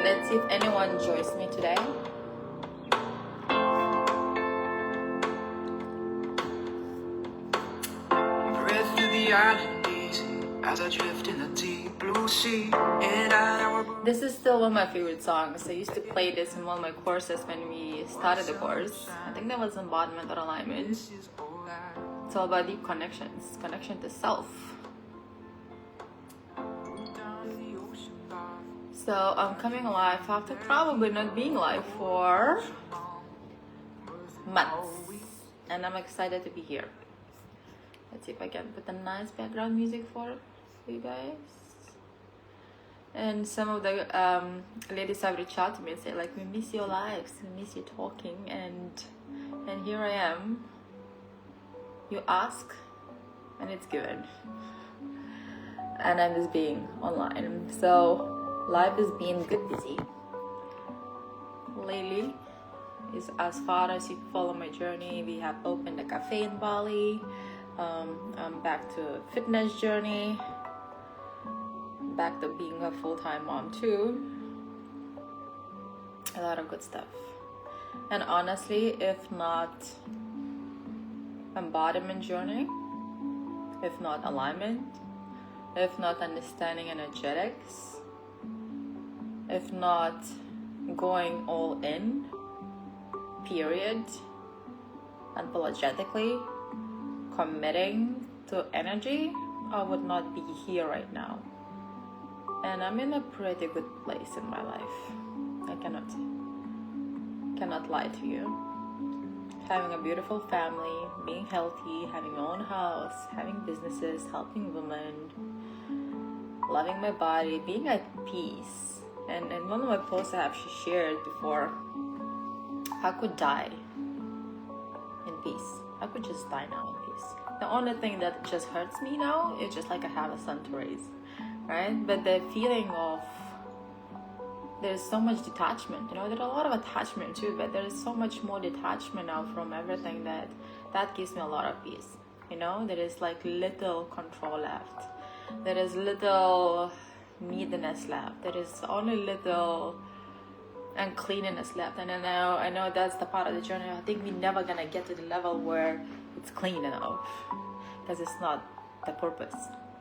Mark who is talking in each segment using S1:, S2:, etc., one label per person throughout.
S1: Let's see if anyone joins me today.
S2: Breath to the island easy as I drift in the deep blue sea. And
S1: this is still one of my favorite songs. I used to play this in one of my courses when we started the course. I think that was embodiment or alignment. It's all about deep connections, connection to self. So I'm coming live after probably not being live for months, and I'm excited to be here. Let's see if I can put a nice background music for you guys. And some of the ladies have reached out to me and say like, we miss your lives, we miss you talking, and here I am. You ask and it's given, and I'm just being online. So life is being good busy lately. Is as far as you follow my journey, we have opened a cafe in Bali. I'm back to fitness journey, back to being a full-time mom too. A lot of good stuff. And honestly, if not embodiment journey, if not alignment, if not understanding energetics, if not going all in, period, unapologetically committing to energy, I would not be here right now. And I'm in a pretty good place in my life. I cannot lie to you. Having a beautiful family, being healthy, having my own house, having businesses, helping women, loving my body, being at peace. And one of my posts I have shared before, I could die in peace. I could just die now in peace. The only thing that just hurts me now is just like I have a son to raise, right? But the feeling of there's so much detachment, there's a lot of attachment too, but there is so much more detachment now from everything that gives me a lot of peace. There is like little control left. There is little neediness left. There is only little uncleanness left. And I know that's the part of the journey. I think we're never gonna get to the level where it's clean enough, because it's not the purpose.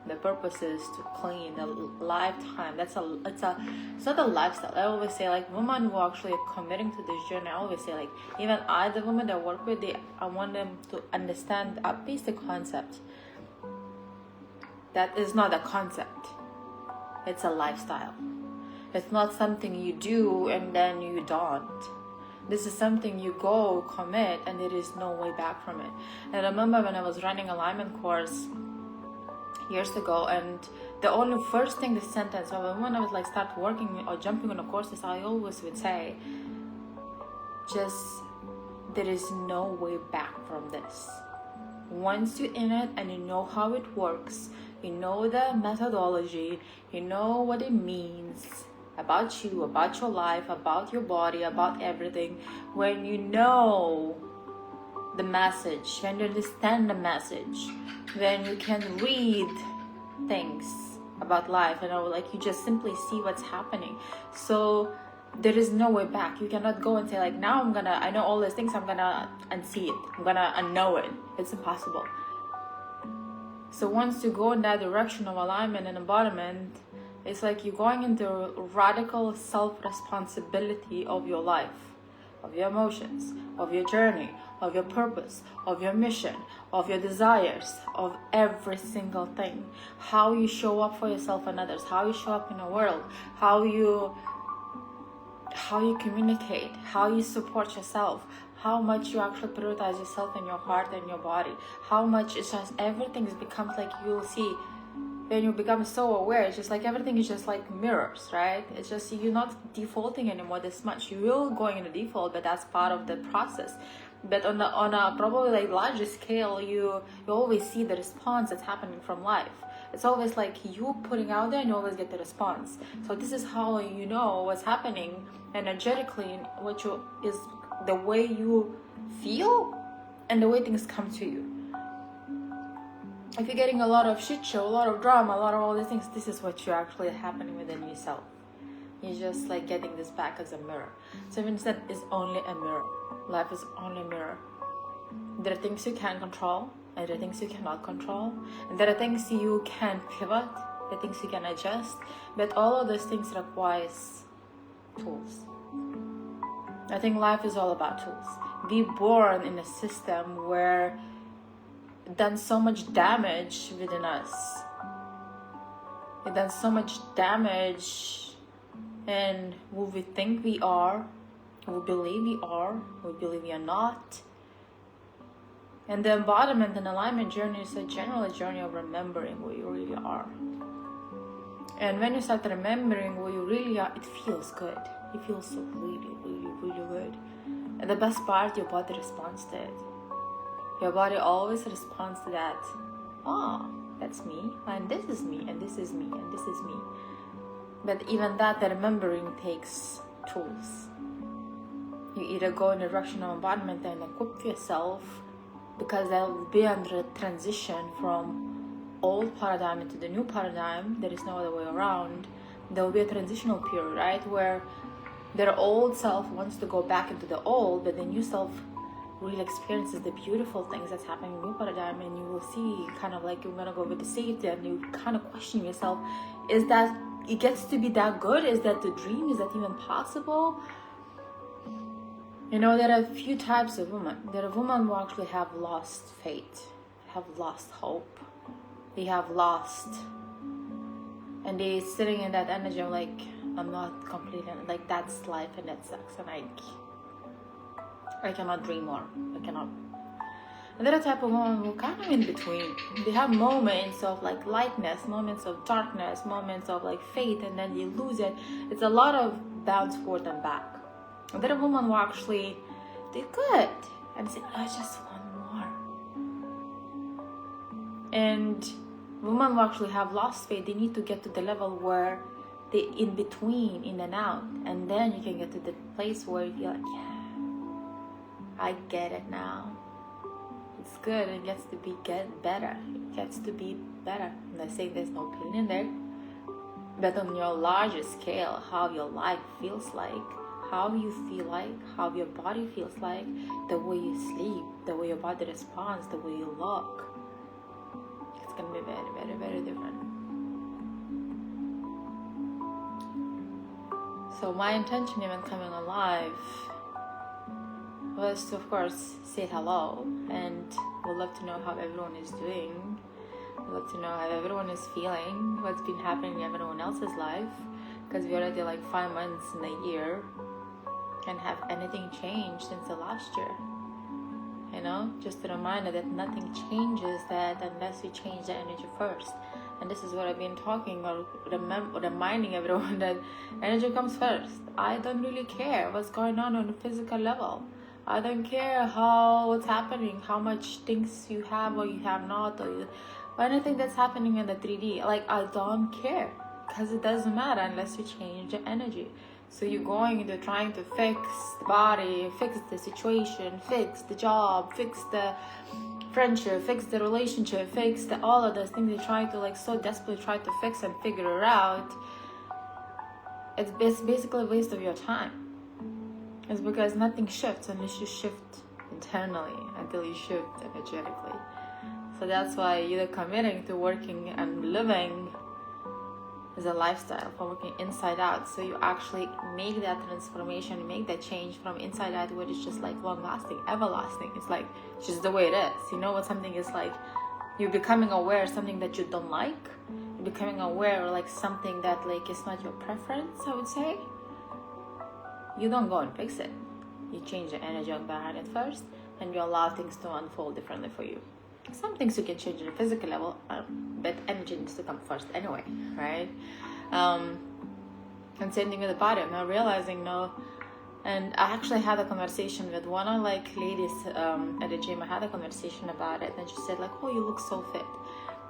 S1: The purpose is to clean the lifetime. It's not a lifestyle. I always say like women who are actually committing to this journey, I always say like, even the women that I work with, I want them to understand a basic concept. That is not a concept. It's a lifestyle. It's not something you do and then you don't. This is something you go, commit, and there is no way back from it. And I remember when I was running alignment course years ago, and the only first thing, the sentence, when I was like start working or jumping on the courses, I always would say, just, there is no way back from this. Once you're in it and you know how it works, you know the methodology, you know what it means about you, about your life, about your body, about everything, when you know the message, when you understand the message, when you can read things about life, like you just simply see what's happening. So there is no way back. You cannot go and say like, now I know all these things, I'm gonna unsee it, I'm gonna unknow it. It's impossible. So once you go in that direction of alignment and embodiment, it's like you're going into radical self-responsibility of your life, of your emotions, of your journey, of your purpose, of your mission, of your desires, of every single thing. How you show up for yourself and others, how you show up in the world, how you communicate, how you support yourself, how much you actually prioritize yourself and your heart and your body, how much it's just everything becomes like, you'll see when you become so aware, it's just like everything is just like mirrors, right? It's just you're not defaulting anymore this much. You will going into default, but that's part of the process. But on a probably like larger scale, you always see the response that's happening from life. It's always like you putting out there and you always get the response. So this is how you know what's happening energetically, is the way you feel and the way things come to you. If you're getting a lot of shit show, a lot of drama, a lot of all these things, this is what you're actually happening within yourself. You're just like getting this back as a mirror. 7% is only a mirror. Life is only a mirror. There are things you can control, and there are things you cannot control, and there are things you can pivot, there are things you can adjust, but all of those things requires tools. I think life is all about tools. We're born in a system where done so much damage within us. It done so much damage in who we think we are, who we believe we are, who we believe we are not. And the embodiment and alignment journey is a general journey of remembering who you really are. And when you start remembering who you really are, it feels good. It feels so really, really, really good. And the best part, your body responds to it. Your body always responds to that. Oh, that's me, and this is me, and this is me, and this is me. But even that, the remembering takes tools. You either go in the direction of embodiment and equip yourself, because there will be under a transition from old paradigm into the new paradigm. There is no other way around. There will be a transitional period, right, where their old self wants to go back into the old, but the new self really experiences the beautiful things that's happening in the new paradigm, and you will see kind of like you're gonna go with the safety, and you kind of question yourself, is that it gets to be that good? Is that the dream? Is that even possible? You know, there are a few types of women. There are women who actually have lost faith, have lost hope. They have lost, and they're sitting in that energy of like, I'm not completely, like that's life and that sucks, and I cannot dream more. I cannot. And there are type of women who kind of in between. They have moments of like lightness, moments of darkness, moments of like faith, and then you lose it. It's a lot of bounce forth and back. And there are women who actually they're good and say, I just want more. And women who actually have lost faith, they need to get to the level where they in between, in and out, and then you can get to the place where you feel like, yeah, I get it now. It's good. It gets to be better. It gets to be better. I'm not saying there's no pain in there, but on your larger scale, how your life feels like, how you feel like, how your body feels like, the way you sleep, the way your body responds, the way you look, it's gonna be very, very, very different. So my intention even coming alive was to, of course, say hello, and we'd love to know how everyone is doing. We'd love to know how everyone is feeling, what's been happening in everyone else's life, because we're already like 5 months in a year. Can have anything changed since the last year? You know, just a reminder that nothing changes that unless we change the energy first. And this is what I've been talking or reminding everyone that energy comes first. I don't really care what's going on a physical level. I don't care what's happening, how much things you have or you have not, or anything that's happening in the 3D. Like, I don't care, because it doesn't matter unless you change the energy. So you're going into trying to fix the body, fix the situation, fix the job, fix the friendship, fix the relationship, fix all of those things you're trying to like so desperately try to fix and figure it out. It's basically a waste of your time. It's because nothing shifts unless you shift internally, until you shift energetically. So that's why you're committing to working and living as a lifestyle, for working inside out, so you actually make that transformation, make that change from inside out, where it's just like long lasting, everlasting. It's like just the way it is. You know what something is like? You're becoming aware of something that you don't like. You're becoming aware of like something that like is not your preference, I would say. You don't go and fix it. You change the energy behind it first, and you allow things to unfold differently for you. Some things you can change at a physical level, but energy needs to come first anyway, right? And same thing with the body. I'm now realizing, and I actually had a conversation with one of like ladies at the gym. I had a conversation about it, and she said like, oh, you look so fit,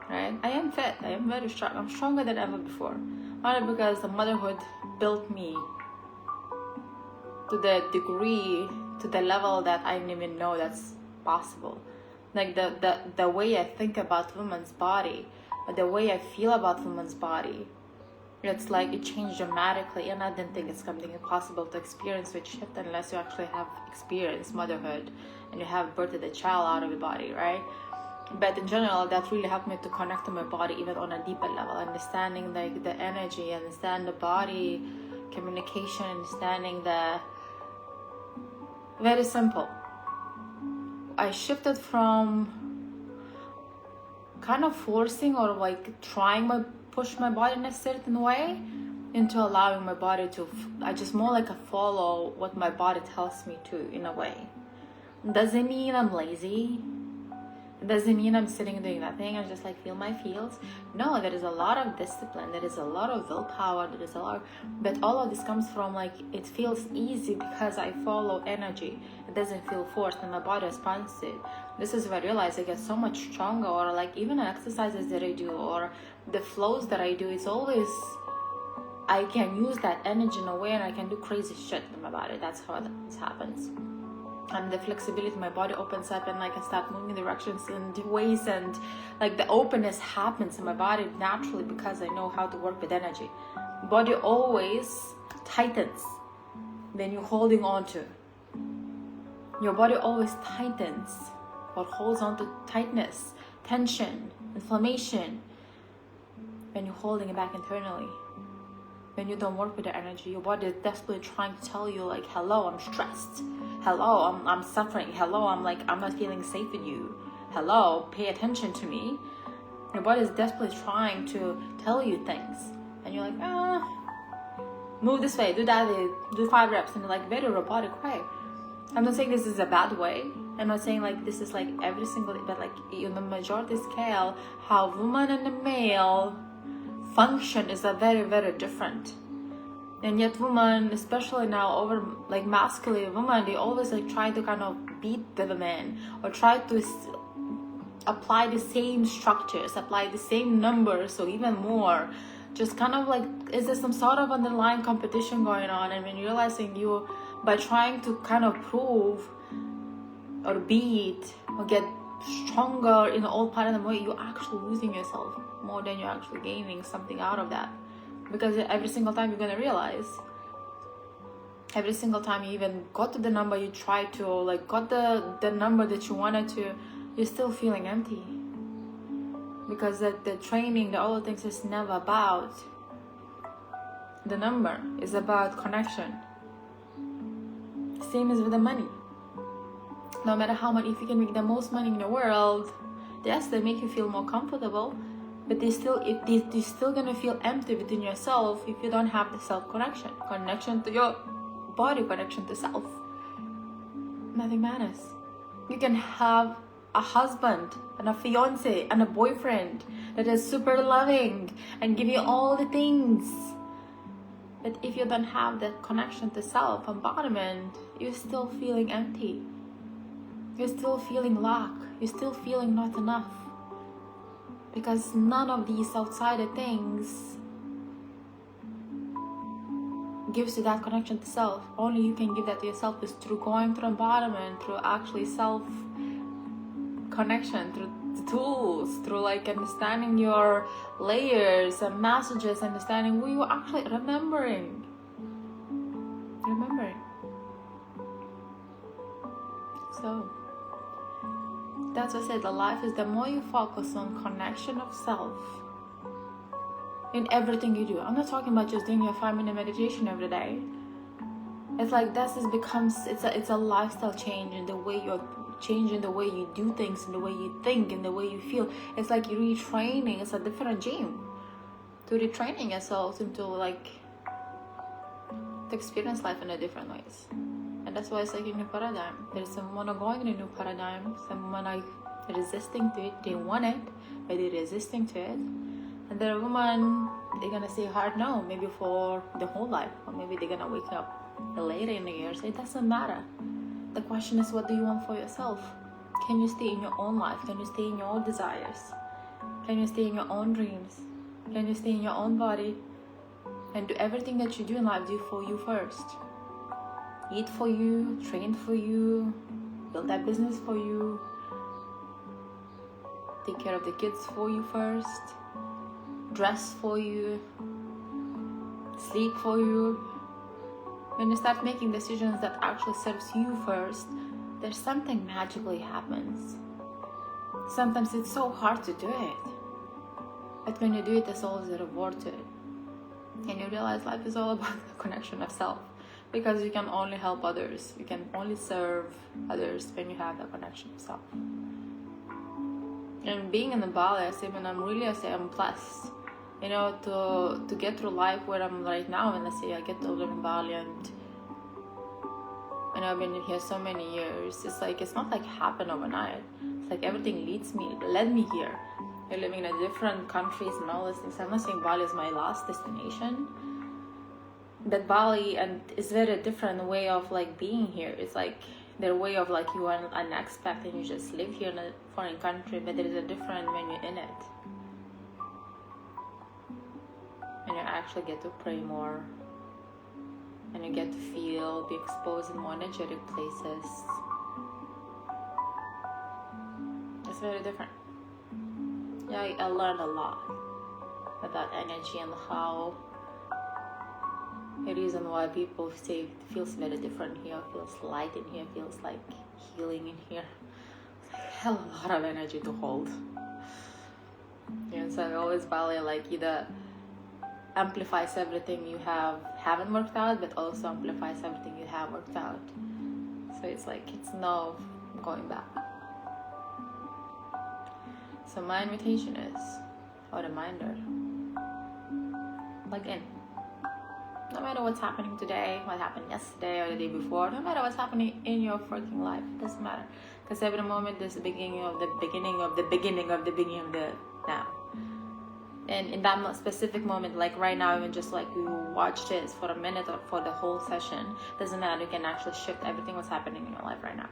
S1: right? I am fit. I am very strong. I'm stronger than ever before. Only because the motherhood built me to the degree, to the level that I didn't even know that's possible. Like the way I think about women's body, or the way I feel about women's body, It's like it changed dramatically, and I didn't think it's something impossible to experience with shift unless you actually have experienced motherhood and you have birthed a child out of your body, right? But in general, that really helped me to connect to my body even on a deeper level, understanding like the energy, understand the body communication, understanding the very simple. I shifted from kind of forcing or like push my body in a certain way into allowing my body to I just more like a follow what my body tells me to, in a way. Doesn't mean I'm lazy. It doesn't mean I'm sitting doing nothing. I just like feel my feels. No, there is a lot of discipline. There is a lot of willpower. There is a lot but all of this comes from like it feels easy because I follow energy. It doesn't feel forced and my body responds to it. This is where I realize I get so much stronger, or like even the exercises that I do or the flows that I do, it's always I can use that energy in a way and I can do crazy shit in my body. That's how this happens. And the flexibility, my body opens up and I can start moving directions and ways, and like the openness happens in my body naturally because I know how to work with energy. Body always tightens when you're holding on to. Your body always tightens or holds on to tightness, tension, inflammation when you're holding it back internally. When you don't work with the energy, your body is desperately trying to tell you like, hello, I'm stressed. Hello, I'm suffering. Hello, I'm not feeling safe with you. Hello, pay attention to me. Your body is desperately trying to tell you things. And you're like, move this way, do that, do 5 reps, and like very robotic way. I'm not saying this is a bad way. I'm not saying like this is like every single, but like in the majority scale, how woman and the male function is a very, very different. And yet women, especially now over like masculine women, they always like try to kind of beat the men or try to apply the same structures, apply the same numbers or even more. Just kind of like, is there some sort of underlying competition going on? And when you're realizing you, by trying to kind of prove or beat or get stronger in all part of the way, you're actually losing yourself more than you're actually gaining something out of that. Because every single time you're going to realize, every single time you even got to the number you tried to, or like got the number that you wanted to, you're still feeling empty. Because the training, the other things is never about the number. It's about connection. Same as with the money. No matter how much, if you can make the most money in the world, yes, they make you feel more comfortable. But you're still gonna feel empty within yourself if you don't have the connection to your body, connection to self. Nothing matters. You can have a husband and a fiance and a boyfriend that is super loving and give you all the things. But if you don't have that connection to self, embodiment, you're still feeling empty. You're still feeling lack. You're still feeling not enough. Because none of these outside things gives you that connection to self. Only you can give that to yourself is through going through embodiment, through actually self connection, through the tools, through like understanding your layers and messages, understanding who you're actually remembering. So that's what I said, the life is the more you focus on connection of self in everything you do. I'm not talking about just doing your 5-minute meditation every day. It's like it's a lifestyle change in the way you're changing, the way you do things, and the way you think, and the way you feel. It's like you're retraining. It's a different gym to retraining yourself into like to experience life in a different ways. And that's why it's like a new paradigm. There's someone going in a new paradigm, someone like resisting to it. They want it, but they're resisting to it. And there are women, they're gonna say hard no, maybe for the whole life, or maybe they're gonna wake up later in the years. It doesn't matter. The question is, what do you want for yourself? Can you stay in your own life? Can you stay in your own desires? Can you stay in your own dreams? Can you stay in your own body? And do everything that you do in life, do for you first. Eat for you, train for you, build that business for you, take care of the kids for you first, dress for you, sleep for you, when you start making decisions that actually serves you first, there's something magically happens. Sometimes it's so hard to do it, but when you do it, there's always a reward to it. And you realize life is all about the connection of self, because you can only help others, you can only serve others when you have that connection of self. And being in the Bali, I say I'm blessed, to get through life where I'm right now. And I say I get to live in Bali, and I've been here so many years. It's not like happened overnight. It's like everything led me here. You're living in different countries and all these things. I'm not saying Bali is my last destination, but Bali and is very different way of being here. It's their way of you are an expat and you just live here in a foreign country, but there is a different when you're in it, and you actually get to pray more, and you get to be exposed in more energetic places. It's very different. Yeah, I learned a lot about energy and how the reason why people say it feels very different here, feels light in here, feels like healing in here. It's a hell of a lot of energy to hold. And so I always Bali either amplifies everything you haven't worked out, but also amplifies everything you have worked out. So it's no going back. So my invitation is, or reminder, plug in. No matter what's happening today, what happened yesterday or the day before, no matter what's happening in your freaking life, it doesn't matter. Because every moment is the beginning of the beginning of the beginning of the beginning of the now. And in that specific moment, right now, even just you watch this for a minute or for the whole session, doesn't matter. You can actually shift everything what's happening in your life right now.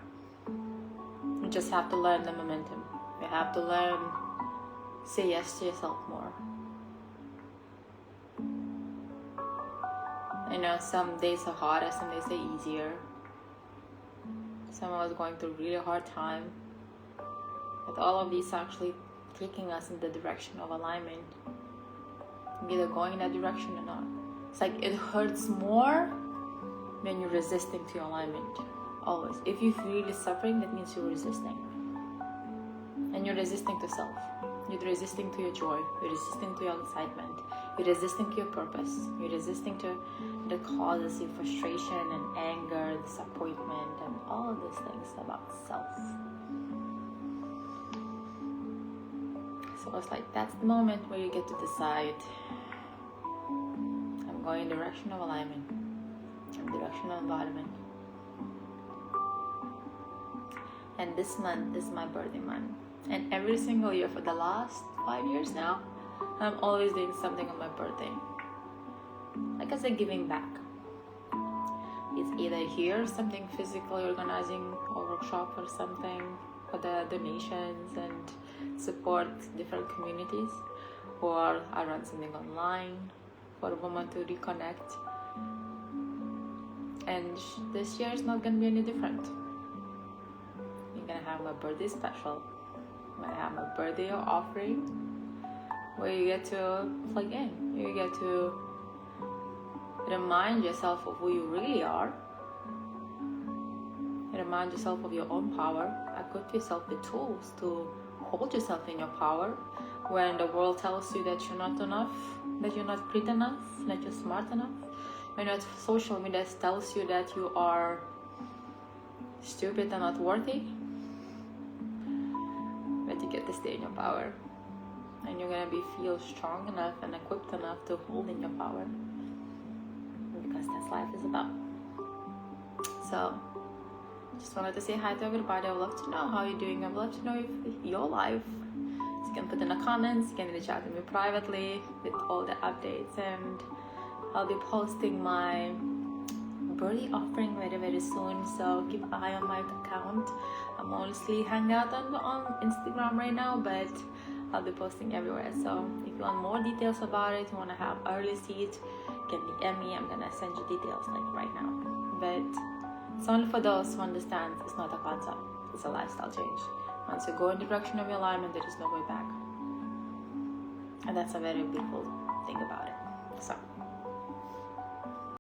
S1: You just have to learn the momentum. You have to learn say yes to yourself more. Some days are harder, some days are easier. Some of us going through a really hard time. But all of these are actually taking us in the direction of alignment. Either going in that direction or not. It's it hurts more when you're resisting to your alignment. Always. If you're really suffering, that means you're resisting. And you're resisting to self. You're resisting to your joy. You're resisting to your excitement. You're resisting to your purpose. You're resisting to the causes you frustration and anger, disappointment, and all of these things about self. So it's that's the moment where you get to decide, I'm going in the direction of alignment, in the direction of embodiment. And this month is my birthday month. And every single year for the last 5 years now, I'm always doing something on my birthday. Like I said, giving back. It's either here, something physically organizing a workshop or something for the donations and support different communities, or I run something online for a woman to reconnect. And this year is not going to be any different. You're going to have my birthday special. I'm going to have my birthday offering where you get to plug in. You get to remind yourself of who you really are. Remind yourself of your own power. Equip yourself with tools to hold yourself in your power when the world tells you that you're not enough, that you're not pretty enough, that you're smart enough. When social media tells you that you are stupid and not worthy, but you get to stay in your power. And you're going to feel strong enough and equipped enough to hold in your power. Because that's life is about. So, just wanted to say hi to everybody. I would love to know how you're doing. I would love to know if your life. So you can put in the comments. You can reach out to me privately with all the updates. And I'll be posting my birthday offering very, very soon. So keep an eye on my account. I'm mostly hanging out on Instagram right now, but I'll be posting everywhere. So if you want more details about it, you want to have early seat, you can DM me. I'm gonna send you details right now. But it's only for those who understand it's not a concept, it's a lifestyle change. Once you go in the direction of your alignment, there is no way back. And that's a very beautiful thing about it.